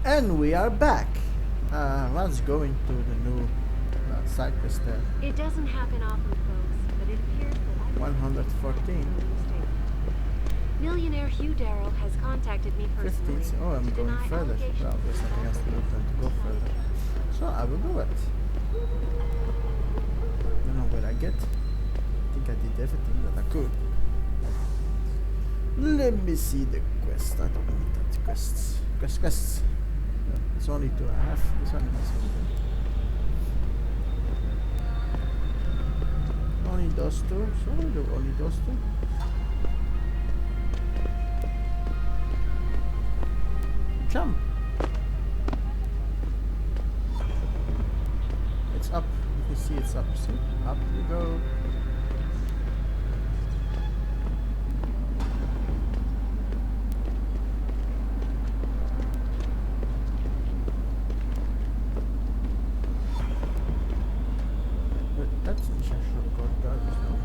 And we are back. Let's go into the new side quest there. It doesn't happen often, folks, but it appears that I 114. Millionaire Hugh Darrell has contacted me personally 15. Oh, I'm to going deny further. allegations Well, there's nothing else to do than to go further. So I will do it. Don't know what I get. I think I did everything that I could. Let me see the quest. I don't need that quests. Quests. No, it's only 2.5. This one is only those two. So we do only those two. Jump. It's up. You can see it's up. See? Up you go. But that's a shortcut garbage now.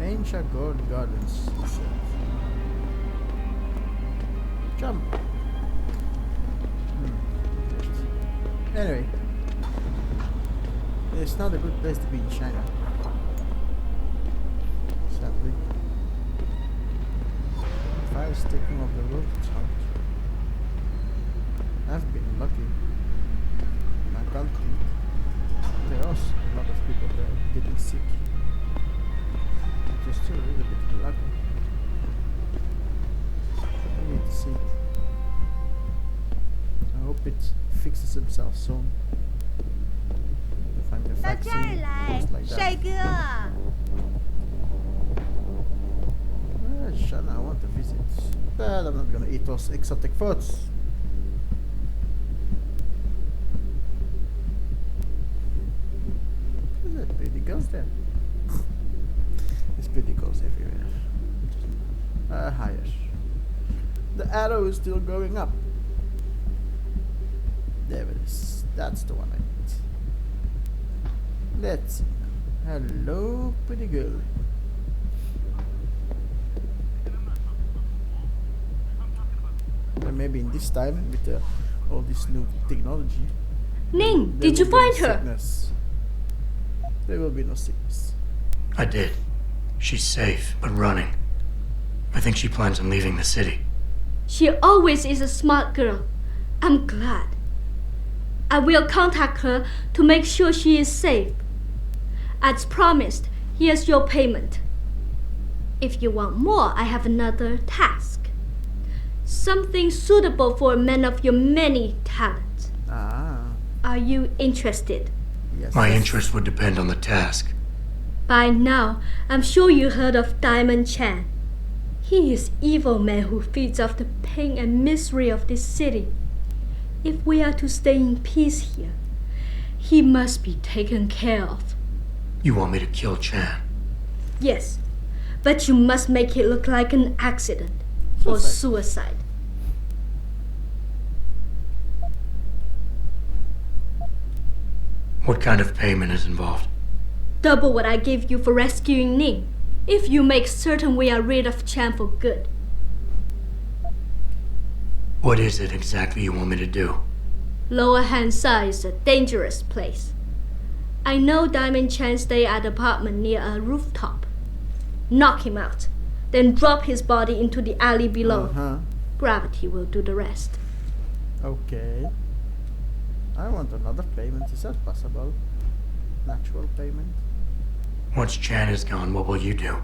Ancient Gold Gardens. Jump. Anyway, it's not a good place to be in China. Sadly. Fire sticking off the roof, it's hard. I've been lucky. In my country, there are a lot of people there getting sick. Just still a little bit lucky. I need to see. I hope it fixes itself soon. If I'm the 到这儿 vaccine, 来 just like，帅 that. 哥。 Shana, I want to visit. But I'm not gonna eat those exotic foods. Is that pretty girls there? There's pretty girls everywhere. Higher. The arrow is still going up. There it is. That's the one I need. Let's see now. Hello, pretty girl. And maybe in this time, with all this new technology, Ning, there did you will be no find her? sickness. There will be no sickness. I did. She's safe, but running. I think she plans on leaving the city. She always is a smart girl. I'm glad. I will contact her to make sure she is safe. As promised, here's your payment. If you want more, I have another task. Something suitable for a man of your many talents. Ah, Are you interested? yes. My interest would depend on the task. By now, I'm sure you heard of Diamond Chan. He is evil man who feeds off the pain and misery of this city. If we are to stay in peace here, he must be taken care of. You want me to kill Chan? Yes, but you must make it look like an accident or suicide. What kind of payment is involved? Double what I gave you for rescuing Ning, if you make certain we are rid of Chan for good. What is it exactly you want me to do? Lower Hansa is a dangerous place. I know Diamond Chan stay at an apartment near a rooftop. Knock him out, then drop his body into the alley below. Uh-huh. Gravity will do the rest. Okay. I want another payment. Is that possible? Natural payment? Once Chan is gone, what will you do?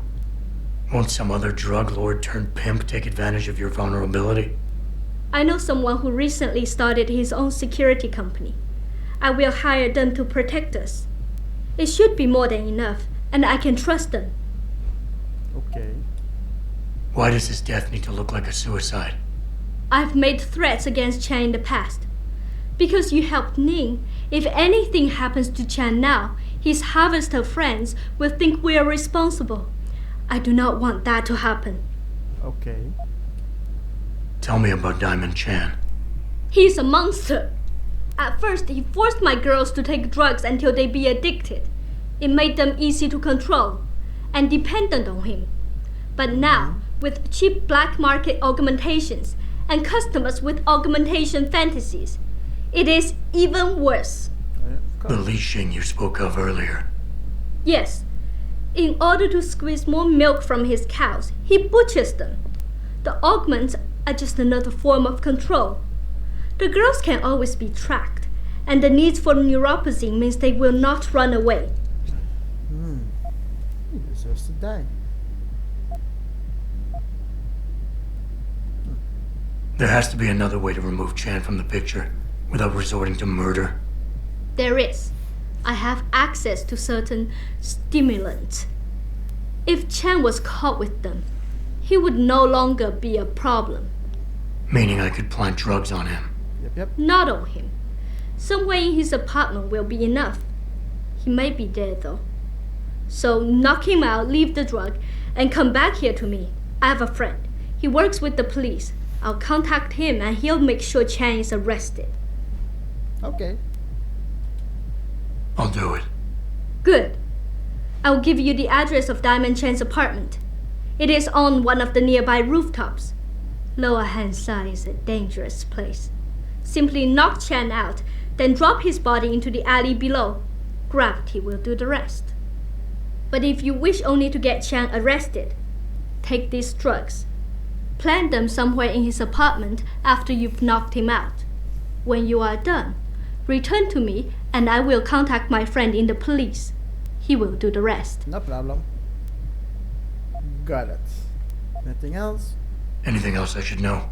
Won't some other drug lord turned pimp take advantage of your vulnerability? I know someone who recently started his own security company. I will hire them to protect us. It should be more than enough, and I can trust them. Okay. Why does his death need to look like a suicide? I've made threats against Chan in the past. Because you helped Ning, if anything happens to Chan now, his harvester friends will think we are responsible. I do not want that to happen. Okay. Tell me about Diamond Chan. He's a monster. At first, he forced my girls to take drugs until they be addicted. It made them easy to control and dependent on him. But now, with cheap black market augmentations and customers with augmentation fantasies, it is even worse. Of The course. leashing you spoke of earlier. Yes, in order to squeeze more milk from his cows, he butchers them. The augments are just another form of control. The girls can always be tracked, and the need for neuropathy means they will not run away. He deserves to die. There has to be another way to remove Chan from the picture without resorting to murder. There is. I have access to certain stimulants. If Chan was caught with them, he would no longer be a problem. Meaning I could plant drugs on him. Yep. Not on him. Somewhere in his apartment will be enough. He may be dead though. So knock him out, leave the drug, and come back here to me. I have a friend. He works with the police. I'll contact him and he'll make sure Chan is arrested. Okay. I'll do it. Good. I'll give you the address of Diamond Chan's apartment. It is on one of the nearby rooftops. Lower Hansai is a dangerous place. Simply knock Chan out, then drop his body into the alley below. Gravity will do the rest. But if you wish only to get Chan arrested, take these drugs. Plant them somewhere in his apartment after you've knocked him out. When you are done, return to me and I will contact my friend in the police. He will do the rest. No problem. Got it. Anything else? Anything else I should know?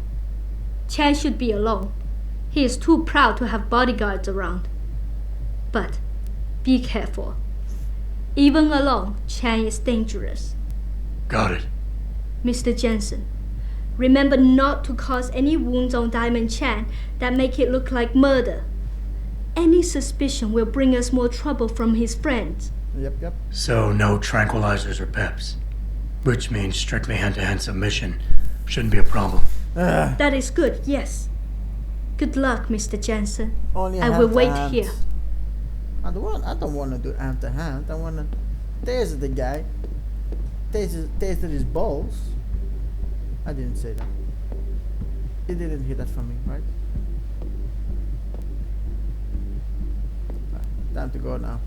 Chan should be alone. He is too proud to have bodyguards around. But be careful. Even alone, Chan is dangerous. Got it. Mr. Jensen, remember not to cause any wounds on Diamond Chan that make it look like murder. Any suspicion will bring us more trouble from his friends. Yep. So no tranquilizers or peps. Which means strictly hand-to-hand submission shouldn't be a problem. That is good, yes. Good luck, Mr. Jensen. Only I will wait hand-to-hand. here. I don't want to do hand to hand. I want to taser the guy. Taser his balls. I didn't say that. You didn't hear that from me, right? Time to go now.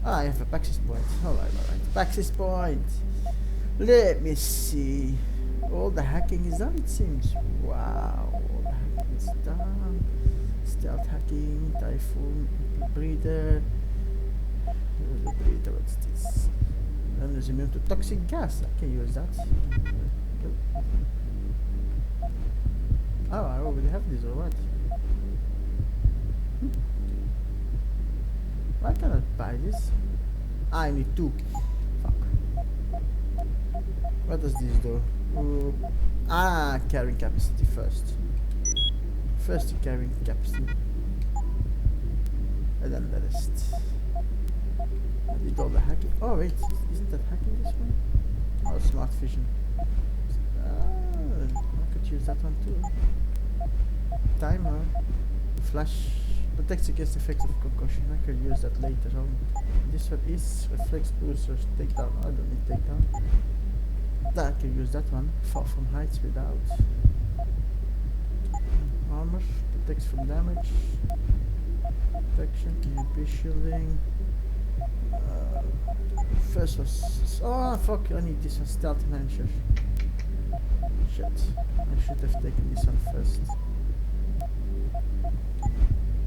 I have a Paxis point. Alright. Paxis point. Let me see. All the hacking is done, it seems. Wow. All the hacking is done. Stealth hacking, typhoon, breather. Breather, what's this? And is immune to toxic gas. I can use that. Oh, I already have this, alright. Why can't I buy this? I need 2. Fuck. What does this do? Carrying capacity first. First carrying capacity. And then the rest. I did all the hacking. Oh wait, isn't that hacking this one? Oh, smart vision. I could use that one too. Timer. Flash. Protects against effects of concussion. I could use that later on. This one is reflex boosters. Takedown. I don't need takedown. I can use that one. Fall from heights without. Armor. Protects from damage. Protection. EMP shielding. First was. Oh fuck! I need this one. Stealth enhancer. Shit. I should have taken this one first.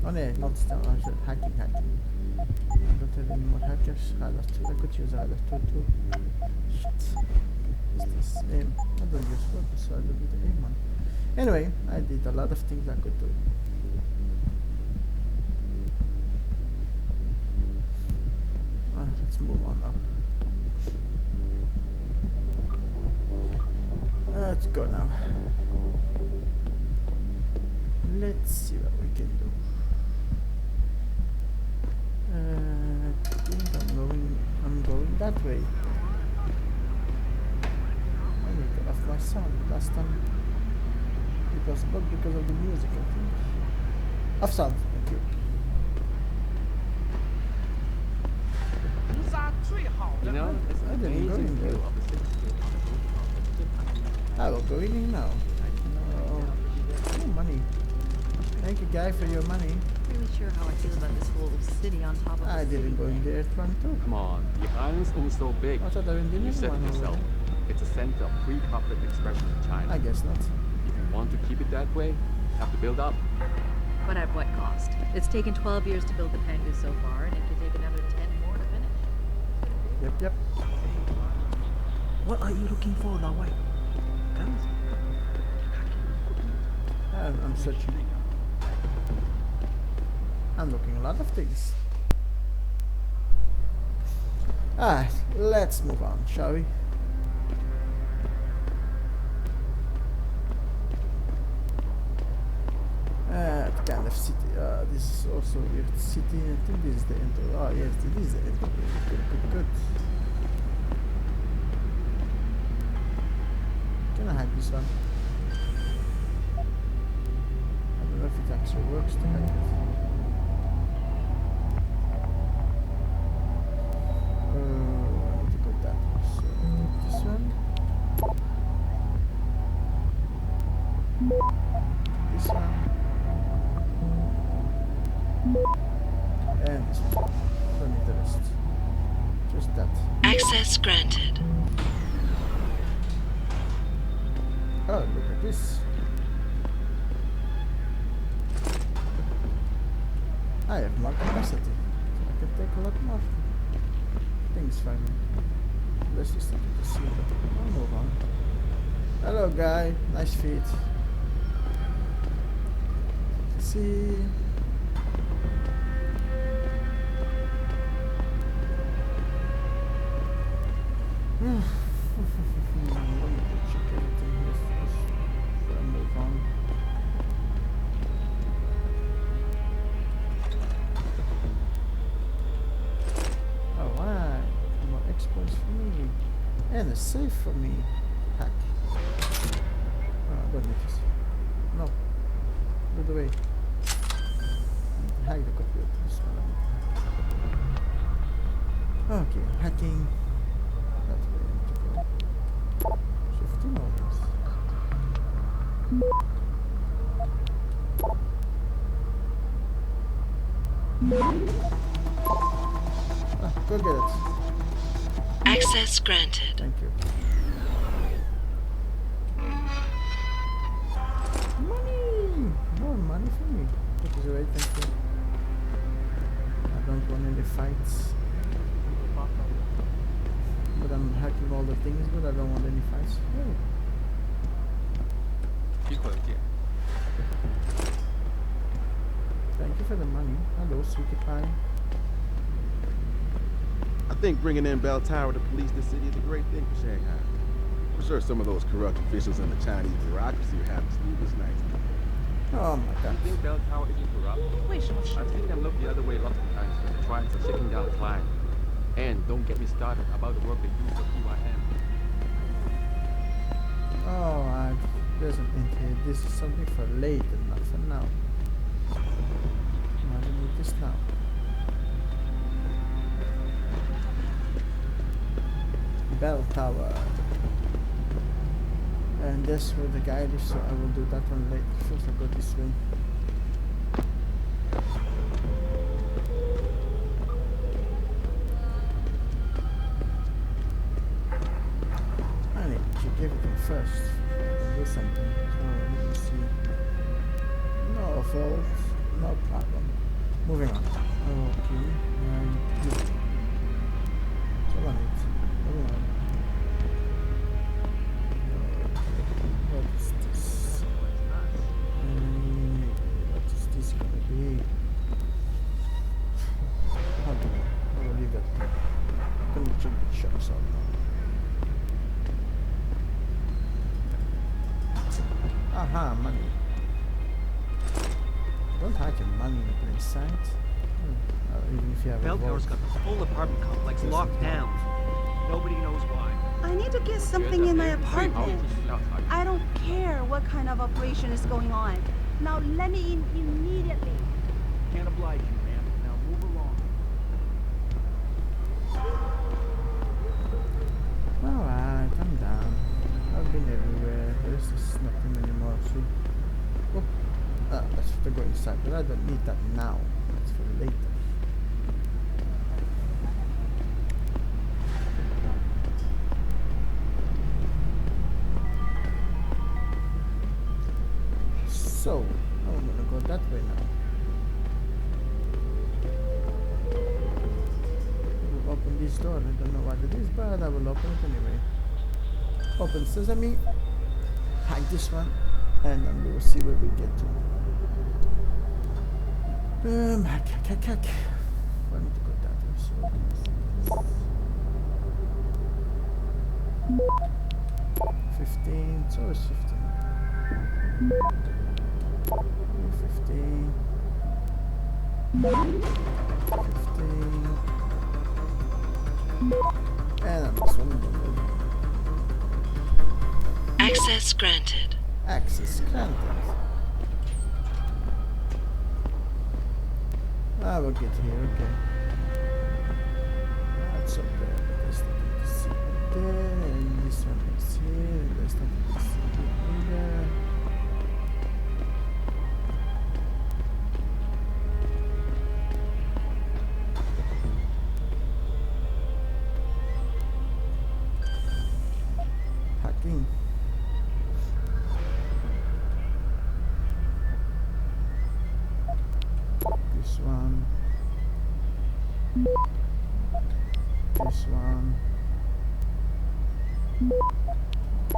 Oh no, not stealth. I should hacking. I don't have any more hackers. I could use either two. Shit. Is this aim? I don't use focus, so I don't need the aim one. Anyway, I did a lot of things I could do. Let's move on now. Let's go now. Let's see what we can do. I think I'm going that way. I need to off my sound. Last time it was bugged because of the music, I think. Off sound, thank you. You know, it's an I didn't go amazing in view there. of the cityscape on the rooftop. I will go in now. No. No money. Thank you, guy, for your money. Really sure how I feel about this whole city on top of I the city didn't go in thing. there at one too. Come on, the island's only so big. I thought I went in You said one it yourself. already. It's a center of free corporate expression in China. I guess not. If you want to keep it that way, you have to build up. But at what cost? It's taken 12 years to build the Pangu so far, and it could take another 10 more to finish. Yep. What are you looking for, Lao Wei? Guns? I'm searching. I'm looking a lot of things. Alright, let's move on, shall we? The kind of city. This is also a weird city. I think this is the end. Oh yes, this is the end. Good. Can I hack this one? I don't know if it actually works to hack it. I need to go that way. So this one. This one. And this one. Don't need the rest. Just that. Access granted. Oh, look at this. I have more capacity. So I can take a lot more things from me. Let's just look at the sea. I'll move on. Hello, guy. Nice feet. See. Let me check everything here first before I move on. Alright, more exploits for me. And a safe for me. Hack. Oh, don't need this. No. Go away. Hack the computer. This one. Okay, hacking. That's where I need to go. 15 moments. Go get it. Access granted. Thank you. Money! More money for me. That is right, thank you. I don't want any fights. But I'm hacking all the things, but I don't want any fights. Oh. 一会儿见。 Thank you for the money. Hello, sweetie pie. I think bringing in Bell Tower to police the city is a great thing for Shanghai. I'm sure some of those corrupt officials in the Chinese bureaucracy are happy to leave this night. Oh my god. You think Bell Tower isn't corrupt? 为什么是 I've seen them look the other way lots of times when the trials are shaking down the clan. And don't get me started about the work they do for PYM. Oh, there's an hint here. This is something for later, not for now. I don't need this now. Bell Tower. And that's where the guy lives, so I will do that one later. First I'll go this way. I need to check everything first. Do something. So let me see. No fault, no problem. Moving on. Okay. So on it. Moving on. What is this? What is this gonna be? I will leave that. I'm gonna check the shops out now. Aha, money. Don't hide your money in plain sight. Even if you have a Bell vault. Tower's got the whole apartment complex locked down. Nobody knows why. I need to get something in my apartment. Outside. I don't care what kind of operation is going on. Now let me in immediately. Can't oblige you, ma'am. Now move along. side, but I don't need that now. That's for later. So, I'm gonna go that way now. We'll open this door. I don't know what it is, but I will open it anyway. Open sesame. Hack this one, and then we will see where we get to. Hack. I need to go that way. So 15. So it's 15. 15. 15. And this one in the middle. Access granted. Access granted. I will get here, okay. That's up there. There's nothing to see there, and this one is here, and there's nothing to see here either. Hacking. This one. This one.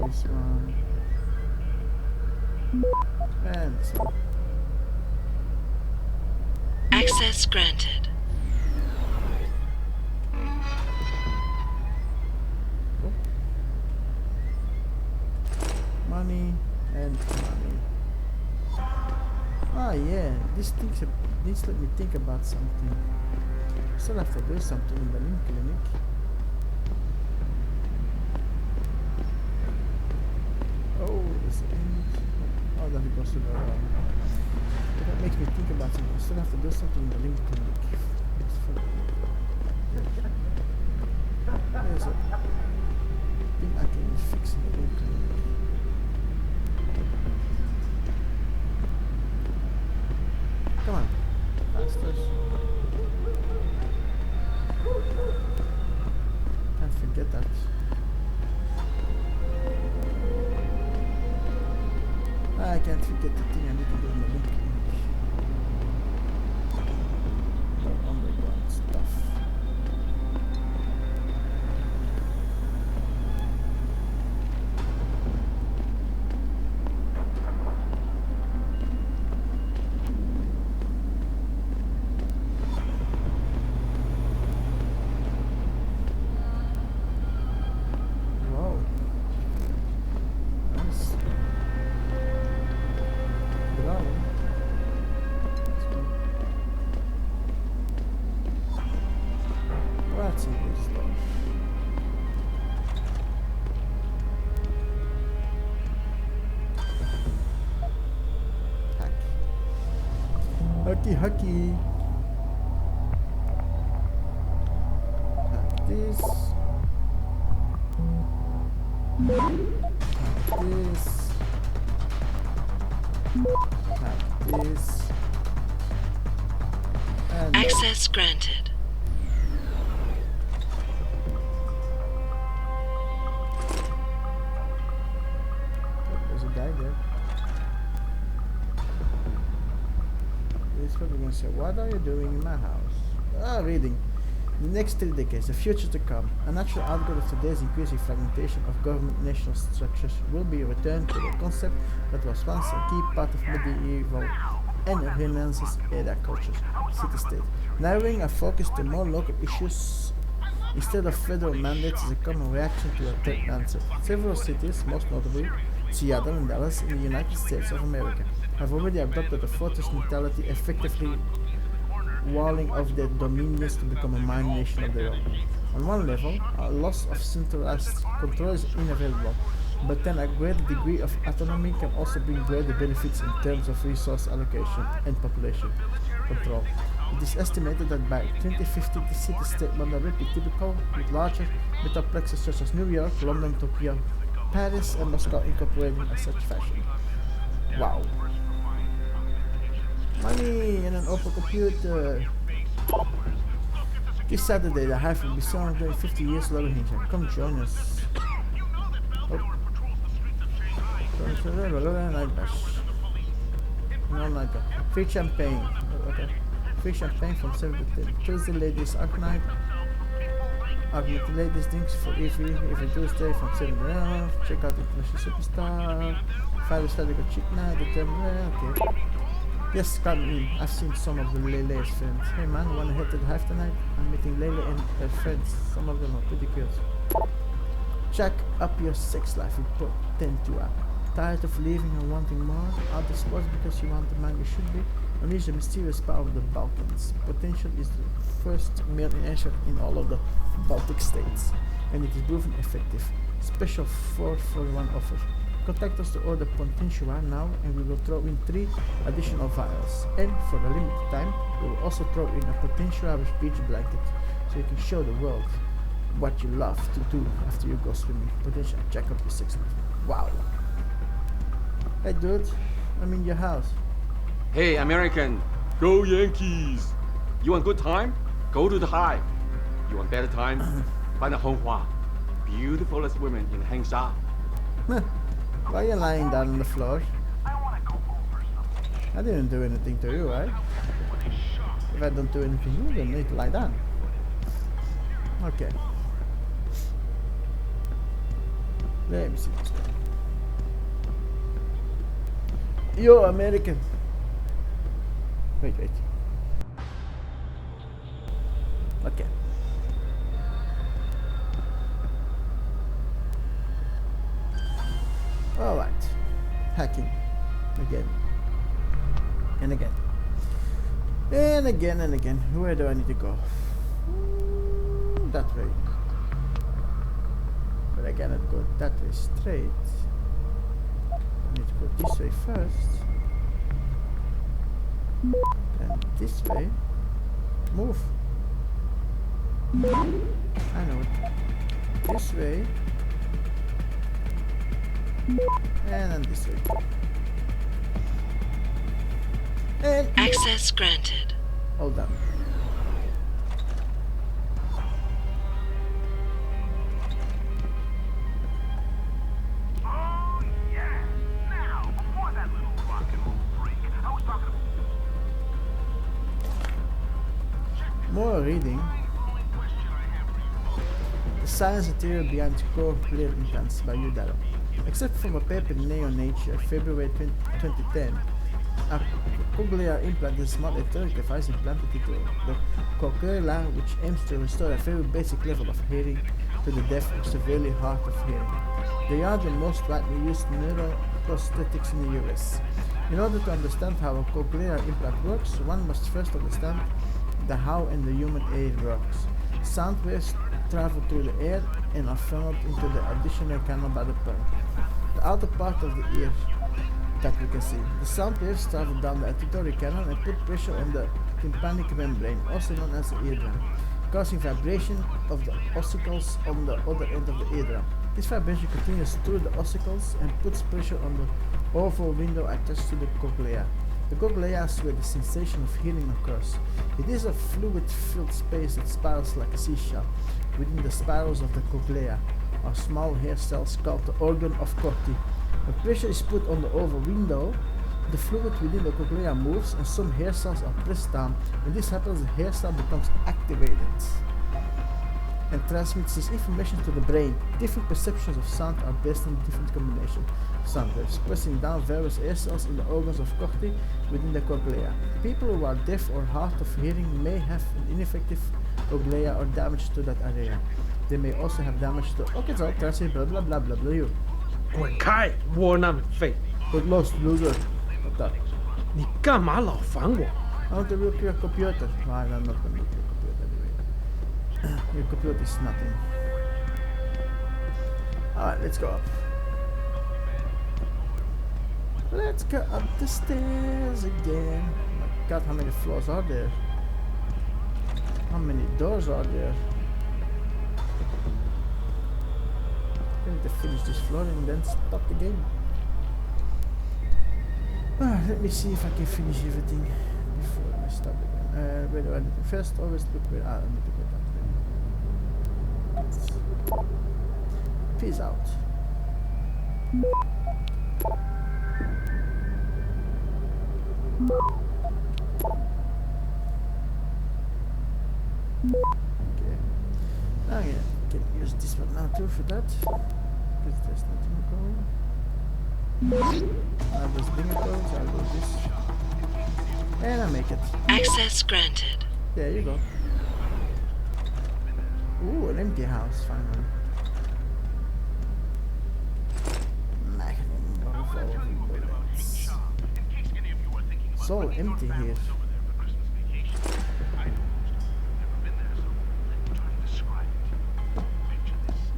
This one. And this one. Access granted. Oh. Money and money. Ah yeah, this let me think about something. I still have to do something in the link clinic. Oh, this end. Oh, that it goes to the that makes me think about something. I still have to do something in the link clinic. There's a thing I can fix in the link clinic. Come on, faster. Can't forget that. I can't forget the thing I need to do in the link clinic. The underground stuff. Wow. Nice. Bravo. Let's go. What's in this stuff? Hack. Hacky. Hack this. Hack this. Hack this. And Access granted. there's a guy there. He's probably gonna say, "What are you doing in my house?" Ah, reading. In the next 3 decades, the future to come, a natural outgrowth of today's increasing fragmentation of government national structures will be returned to the concept that was once a key part of medieval and Renaissance era cultures, city-state. Narrowing a focus to more local issues instead of federal mandates is a common reaction to a third answer. Several cities, most notably Seattle and Dallas in the United States of America, have already adopted a fortress mentality, effectively walling off their dominions to become a minor nation of their own. On one level, a loss of centralized control is inevitable, but then a greater degree of autonomy can also bring greater benefits in terms of resource allocation and population control. It is estimated that by 2050 the city-state model will be typical, with larger metroplexes such as New York, London, Tokyo, Paris, and Moscow incorporating a such fashion. Wow. Money and an open computer. This Saturday, the Hive will be celebrating 50 years lobby hinge. Come join us. Night bash. No night bash. Free champagne. Okay. Free champagne from 7 to 10. Tuesday, ladies art night. Art ladies drinks for every Tuesday from 7 to 11. Check out International Superstar. Friday, Saturday, cheap night. Okay. Yes, come in. I've seen some of the Lele's friends. Hey man, wanna head to the Hive tonight? I'm meeting Lele and her friends. Some of them are pretty cute. Check up your sex life with Potentia. Tired of living and wanting more? Out of sports because you want the man you should be? Unleash the mysterious power of the Balkans. Potential is the first male in Asia in all of the Baltic states, and it is proven effective. Special 4-for-1 offer. Contact us to order Potentia now, and we will throw in 3 additional vials. And for a limited time, we will also throw in a Potentia beach blanket, so you can show the world what you love to do after you go swimming. Potentia, check up your sex life. Wow. Hey dude, I'm in your house. Hey, American, go Yankees! You want good time? Go to the Hive. You want better time? Find a Honghua, beautifulest women in Hangsha. Why are you lying down on the floor? I didn't do anything to you, right? If I don't do anything, you don't need to lie down. Okay. Let me see this one. Yo, American. Wait. Okay. Alright. Hacking. Again. And again. And again and again. Where do I need to go? That way. But I cannot go that way straight. I need to go this way first. And this way. Move. I know it. This way. And then this way. And Access granted. all done. More reading. The science and theory behind cochlear implants by Udaro. Except from a paper in Neo Nature, February 2010, a cochlear implant is a small electronic device implanted into the cochlea, which aims to restore a very basic level of hearing to the deaf or severely hard of hearing. They are the most widely used neuroprosthetics in the US. In order to understand how a cochlear implant works, one must first understand the how and the human ear works. Sound waves travel through the air and are funneled into the additional canal by the tongue, the outer part of the ear that we can see. The sound waves travel down the auditory canal and put pressure on the tympanic membrane, also known as the eardrum, causing vibration of the ossicles on the other end of the eardrum. This vibration continues through the ossicles and puts pressure on the oval window attached to the cochlea. The cochlea is where the sensation of hearing occurs. It is a fluid-filled space that spirals like a seashell. Within the spirals of the cochlea are small hair cells called the organ of Corti. When pressure is put on the oval window, the fluid within the cochlea moves and some hair cells are pressed down. When this happens, the hair cell becomes activated and transmits this information to the brain. Different perceptions of sound are based on different combinations of sound waves, pressing down various hair cells in the organs of Corti within the cochlea. People who are deaf or hard of hearing may have an ineffective cochlea or damage to that area. They may also have damage to occipital, transit, blah blah blah blah blah. You. 滚开，窝囊废！ Good lost loser. What the? 你干嘛老烦我？ I want to look your computer. Well, I'm not going to look your computer anyway. Your computer is nothing. Alright, let's go up. Let's go up the stairs again. Oh my god, how many floors are there? How many doors are there? I need to finish this floor and then stop the game. Let me see if I can finish everything before I stop again. Where do I need to first? Always look where I need to go that way. Peace out. Okay. Now yeah, can use this one now too for that. Because there's nothing going. I'll just bring it over, so I'll do this. And I make it. Access granted. There you go. Ooh, an empty house, finally. Magnum revolving bullets. It's all empty here.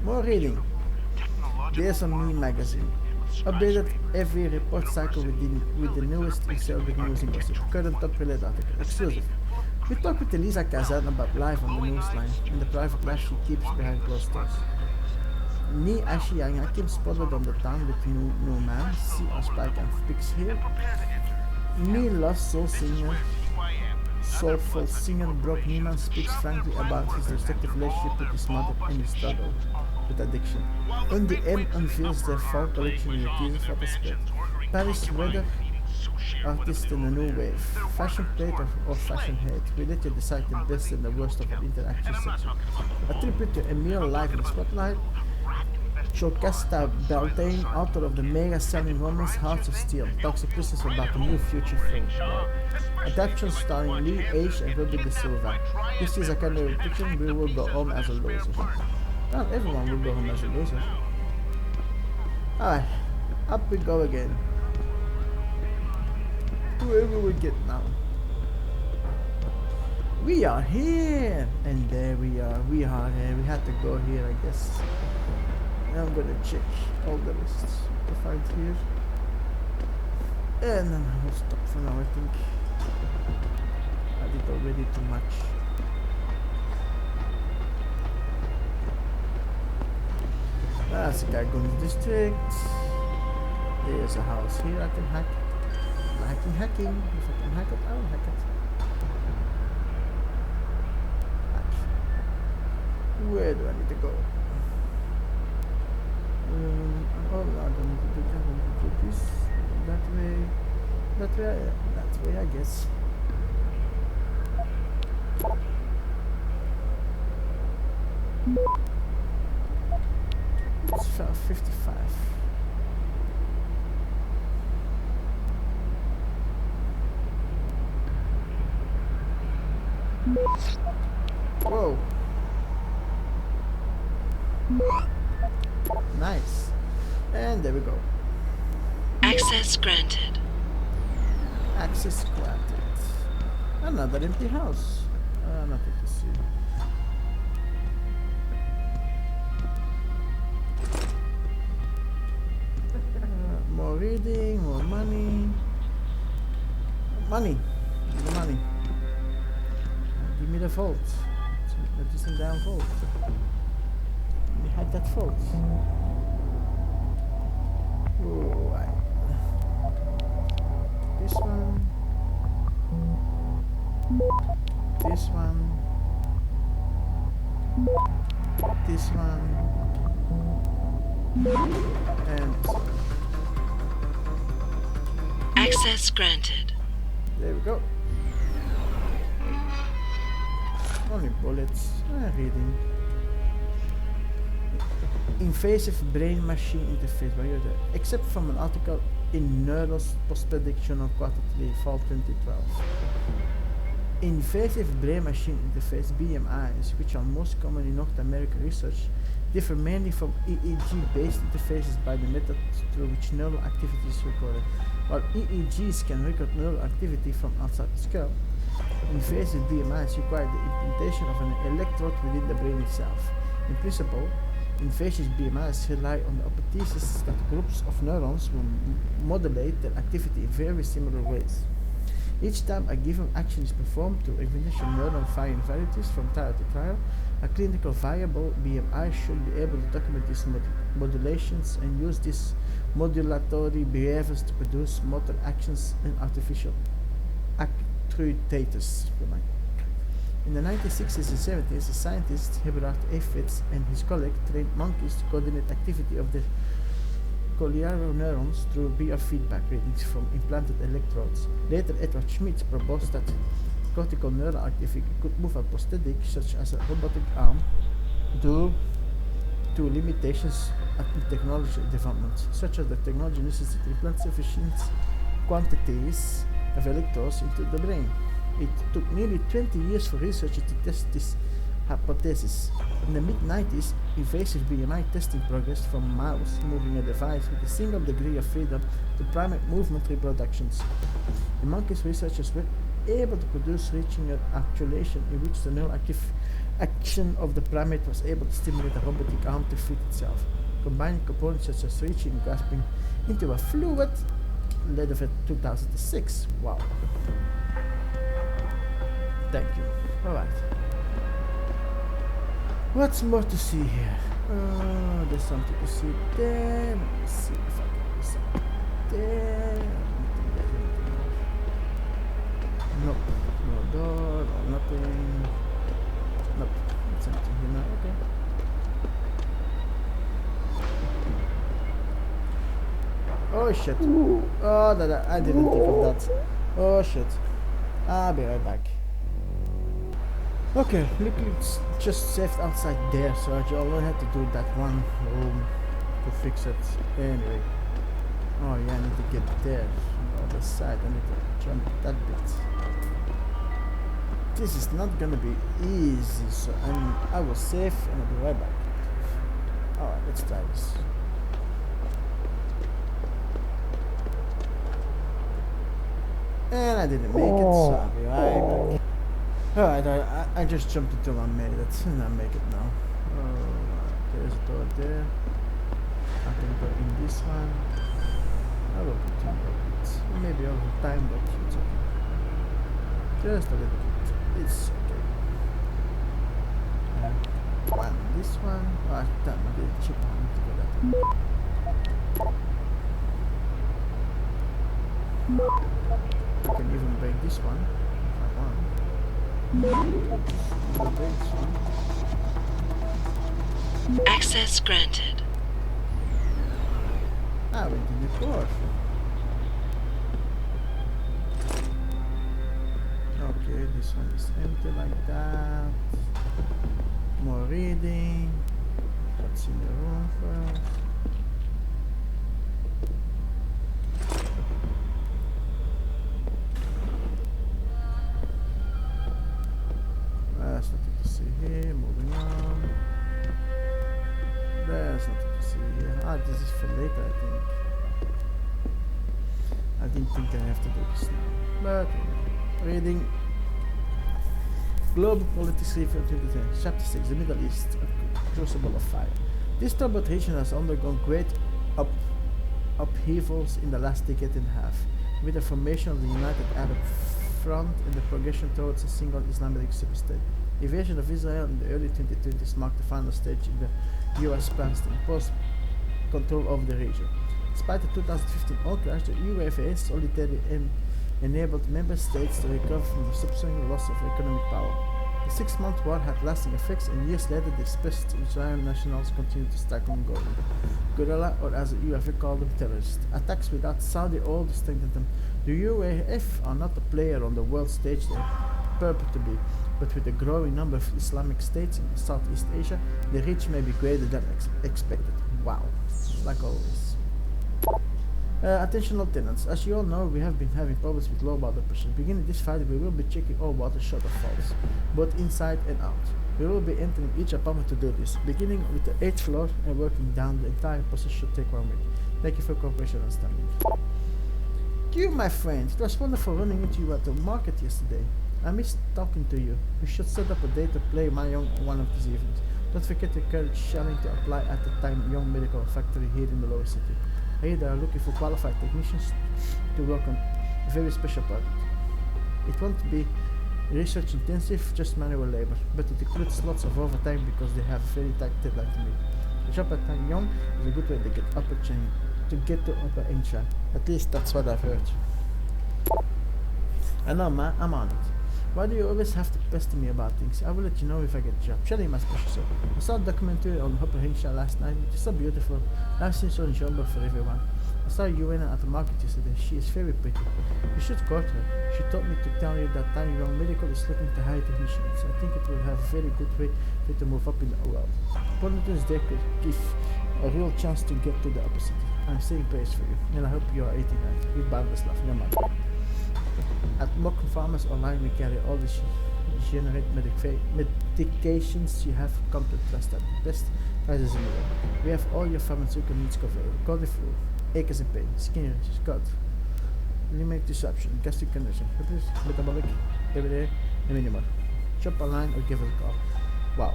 More reading. Deus on Me magazine. Updated every report cycle with the newest Icelandic news in gossip. Current top related article. Exclusive. We talked with Elisa Kazan about life on the newsline and the private life she keeps behind closed doors. Ni Ashiang Hakim spotted on the town with no man. See our spike and pics here. Me loves soulful singer Brock Neiman speaks frankly about his restrictive relationship with his mother and his struggle with addiction. On the end unveils their fall collection in a teaser photo spread. Paris weather artist in a new wave. Fashion plate or fashion hate. We let you decide the best and the worst of an interaction section. A tribute to Emile live in the spotlight. Jocasta Beltane, author of the mega-selling romance Hearts of Steel, talks exclusively about the new future film. Adaptation starring Lee H. and Ruby De Silva. This is a kind of fiction. We will go home as a loser. Well, everyone will go home as a loser. Alright, up we go again. Where will we get now? We are here! And there we are. We are here. We had to go here, I guess. Now I'm gonna check all the lists to find here. And then I will stop for now, I think. I did already too much. That's a guy going to district. There's a house here I can hack. Hacking. If I can hack it, I'll hack it. Hack. Where do I need to go? Oh, I don't need to do that. I need to do this. That way, I guess. It's 55. Whoa. Nice. And there we go. Access granted. Access granted. Another empty house. Nothing to see. More reading, more money. Money. Give me the money. Give me the vault. A decent down vault. We had that vault. Right. This one. This one. This one. And this one. Access granted. There we go. Only bullets. Reading. Invasive brain-machine interface by Yoda. Except from an article in Neuro's post-prediction of Quarter 3, Fall 2012. Invasive brain-machine interface (BMIs), which are most common in North American research, differ mainly from EEG-based interfaces by the method through which neural activity is recorded. While EEGs can record neural activity from outside the skull, invasive BMIs require the implantation of an electrode within the brain itself. In principle, invasive BMIs rely on the hypothesis that groups of neurons will modulate their activity in very similar ways. Each time a given action is performed to exponential neuron firing varieties from trial to trial, a clinical viable BMI should be able to document these modulations and use this modulatory behaviors to produce motor actions and artificial actuators. In the 1960s and 70s, the scientist Herbert A. Fitz and his colleague trained monkeys to coordinate activity of the collinear neurons through biofeedback readings from implanted electrodes. Later, Edward Schmidt proposed that cortical neural activity could move a prosthetic, such as a robotic arm, due to limitations in technology development, such as the technology necessary to implant sufficient quantities of electrodes into the brain. It took nearly 20 years for researchers to test this hypothesis. In the mid-90s, invasive BMI testing progressed from mouse moving a device with a single degree of freedom to primate movement reproductions. In monkeys, researchers were able to produce reaching an actuation in which the neural action of the primate was able to stimulate a robotic arm to feed itself. Combining components such as reaching and grasping into a fluid led of it 2006. Wow. Thank you. Alright. What's more to see here? There's something to see there. Let me see if I can do something there. Anything there, anything more? Nope. No door or nothing. Nope. It's empty here now. Okay. Oh shit. Oh, I didn't think of that. Oh shit. I'll be right back. Okay, look, it's just saved outside there, so I only had to do that one room to fix it. Anyway. Oh yeah, I need to get there. On the other side, I need to jump that bit. This is not gonna be easy, so I will save and I'll be right back. Alright, let's try this. And I didn't make it, so I'll be right back. Alright, I just jumped into my mate, and I make it now. There's a door there. I can go in this one. I will continue a bit. Maybe over time, but it's okay. Just a little bit. It's okay. This one. Oh, damn, I didn't check. I need to go that way. I can even break this one if I want. Access granted. Ah, we did it before. Okay, this one is empty like that. More reading. What's in the room first? There's nothing to see here. Moving on. There's nothing to see here. Ah, this is for later, I think. I didn't think I have to do this now. But anyway. Reading. Global Politics Review 2010. Chapter 6. The Middle East. A Crucible of Fire. This troubled region has undergone great upheavals in the last decade and a half, with the formation of the United Arab Front and the progression towards a single Islamic superstate. The invasion of Israel in the early 2020s marked the final stage in the US plans to impose control over the region. Despite the 2015 oil crash, the UFA solidarily enabled member states to recover from the subsequent loss of economic power. The 6-month war had lasting effects, and years later the dispersed Israeli nationals continued to stack on guerrilla, or as the UFA called them, terrorists. Attacks without Saudi oil strengthened them. The UAF are not a player on the world stage they purport to be, but with a growing number of Islamic states in Southeast Asia, the reach may be greater than expected. Wow, like always. Attention lieutenants, as you all know, we have been having problems with low water pressure. Beginning this fight, we will be checking all water short of falls, both inside and out. We will be entering each apartment to do this, beginning with the 8th floor and working down. The entire process should take 1 week. Thank you for your cooperation and understanding. You, my friend, it was wonderful running into you at the market yesterday. I missed talking to you. We should set up a day to play Mahjong one of these evenings. Don't forget to encourage Shelling to apply at the Time Young Medical Factory here in the lower city. Here they are looking for qualified technicians to work on a very special project. It won't be research intensive, just manual labor, but it includes lots of overtime because they have a very tight deadline to meet. The job at Time Young is a good way to get to get to Upper Ancient. At least that's what I've heard. I know, man, I'm on it. Why do you always have to pester me about things? I will let you know if I get a job. Shelly must push yourself. I saw a documentary on Upper Ancient last night. It's so beautiful. I've seen so enjoyable for everyone. I saw Yuena at the market yesterday. She is very pretty. You should court her. She told me to tell you that Tiny Young Medical is looking to hire technicians. I think it will have a very good way for you to move up in the world. Politics there could give a real chance to get to the opposite. I'm saying praise for you, and I hope you are eating right. With boundless love, your mother. At Mock Farmers Online, we carry all the generic medications you have come to trust at the best prices in the world. We have all your pharmaceutical needs covered. Cold flu, aches and pain, skin rashes, gut, limbic disruption, gastric condition, herpes, metabolic, everyday, and many more. Shop online or give us a call. Wow.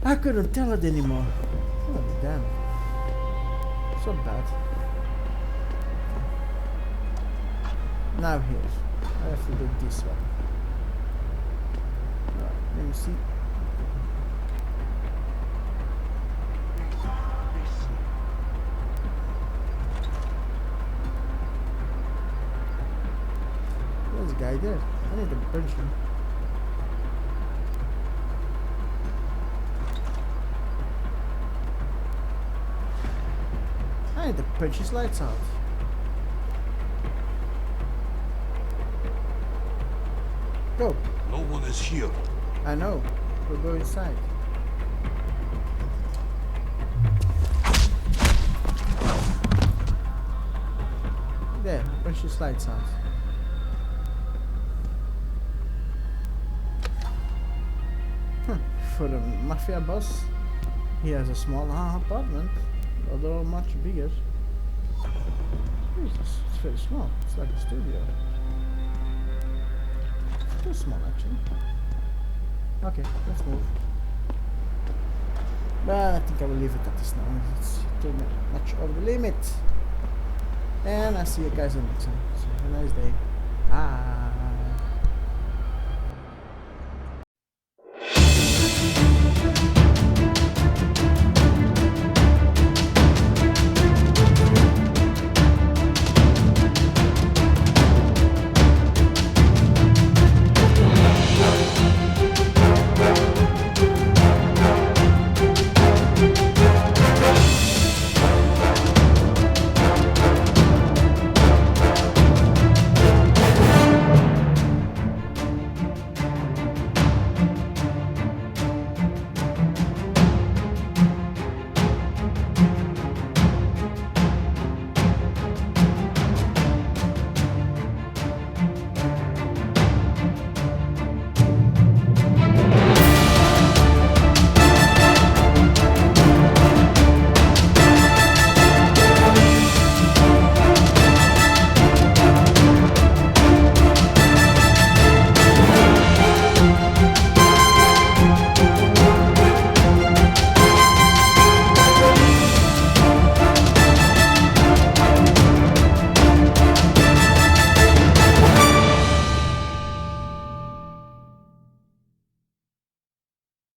I couldn't tell it anymore. Oh, damn. So bad. Now here, I have to do this one. Right, let me see. There's a guy there. I need to punch him. I need to punch his lights out. Go. No one is here. I know. We'll go inside. There, punch his lights out. For the mafia boss, he has a small apartment, although much bigger. Jesus, it's very small. It's like a studio. Too small, actually. Okay, let's move. But I think I will leave it at this now. It's too much over the limit. And I see you guys in the next one. So have a nice day. Bye.